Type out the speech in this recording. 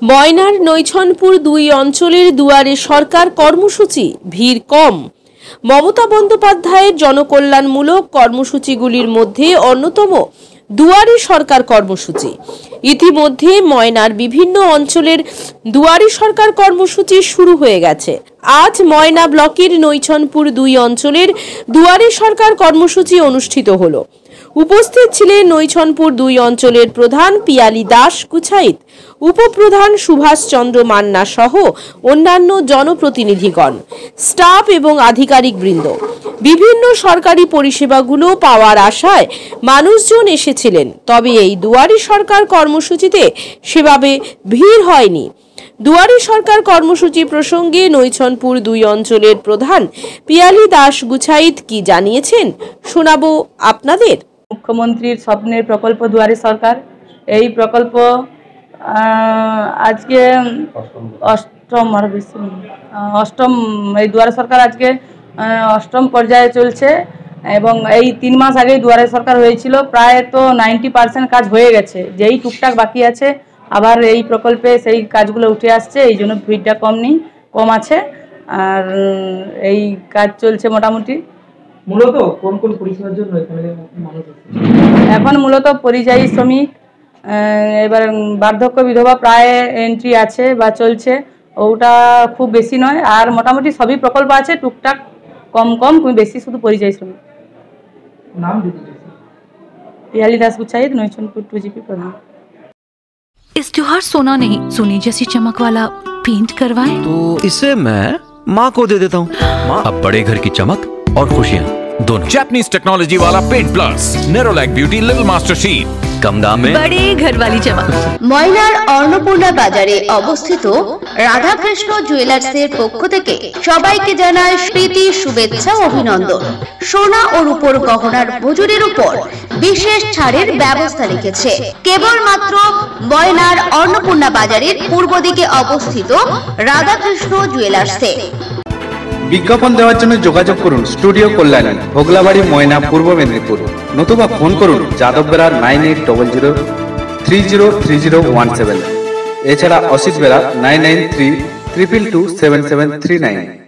ময়নার নৈছনপুর ২ অঞ্চলের দুয়ারে সরকার কর্মসূচি, ভিড় কম। মমতা বন্দ্যোপাধ্যায়ের জনকল্যাণমূলক কর্মসূচিগুলির মধ্যে অন্যতম দুয়ারে সরকার কর্মসূচি। ইতিমধ্যে ময়নার বিভিন্ন অঞ্চলের দুয়ারে সরকার কর্মসূচি শুরু হয়ে গেছে। আজ ময়না ব্লকের নৈছনপুর ২ অঞ্চলের দুয়ারে সরকার কর্মসূচি অনুষ্ঠিত হলো। উপস্থিত ছিলেন নৈছনপুর ২ অঞ্চলের প্রধান পিয়ালি দাস কুছাইত, উপপ্রধান সুভাষ চন্দ্র মান্না সহ অন্যান্য জনপ্রতিনিধিগণ, স্টাফ এবং আধিকারিক বৃন্দ। বিভিন্ন সরকারি পরিষেবাগুলো পাওয়ার আশায় মানুষজন এসেছিলেন, তবে এই দুয়ারে সরকার কর্মসূচিতে সেভাবে ভিড় হয়নি। দুয়ারে সরকার কর্মসূচি প্রসঙ্গে নৈছনপুর ২ অঞ্চলের প্রধান পিয়ালি দাস গুছাইত কি জানিয়েছেন শোনাবো আপনাদের। মুখ্যমন্ত্রীর স্বপ্নের প্রকল্প দুয়ারে সরকার, এই প্রকল্প আজকে অষ্টম এই দুয়ারে সরকার আজকে অষ্টম পর্যায়ে চলছে এবং এই ৩ মাস আগেই দুয়ারে সরকার হয়েছিল। প্রায় তো 90% কাজ হয়ে গেছে, যেই টুকটাক বাকি আছে আবার এই প্রকল্পে সেই কাজগুলো উঠে আসছে, এই জন্য ভিড়টা কম আছে। আর এই কাজ চলছে মোটামুটি। মূলত কোন কোন পরিষেবার জন্য এখানে মানুষ আছে? এখন মূলত পরিযায়ী শ্রমিক, এবার বার্ধক্য বিধবা প্রায় এন্ট্রি আছে বা চলছে, ওটা খুব বেশি নয়। আর মোটামুটি সবই প্রকল্প আছে, টুকটাক কম বেশি শুধু পরিযায়ী শ্রমিক। नाम दीजिए। पियाली दास गुच्छाई, नैछनपुर 2GP प्रधान। इस त्योहार सोना नहीं, सोने जैसी चमक वाला पेंट करवाएं। तो इसे मैं माँ को दे देता हूँ। अब बड़े घर की चमक और खुशियाँ दोनों। जापानीज टेक्नोलॉजी वाला paint plus Nerolac beauty little master sheet, कम दाम में बड़े घर वाली चमक। ময়নার অন্নপূর্ণা বাজারে অবস্থিত রাধাকৃষ্ণ জুয়েলার্সের পক্ষ থেকে সবাইকে জানায় প্রীতি, শুভেচ্ছা, অভিনন্দন। সোনা ও রূপোর গহনার মজুরির উপর বিশেষ ছাড়ের ব্যবস্থা রেখেছে কেবলমাত্র ময়নার অন্নপূর্ণা বাজারের পূর্ব দিকে অবস্থিত রাধাকৃষ্ণ জুয়েলার্সে। বিজ্ঞাপন দেওয়ার জন্য যোগাযোগ করুন স্টুডিও কল্যাণী, ভোগলাবাড়ি, ময়না, পূর্ব মেদিনীপুর। নতুবা ফোন করুন যাদববেড়া 9800303017। এছাড়া অসিত বেড়া 9932227739।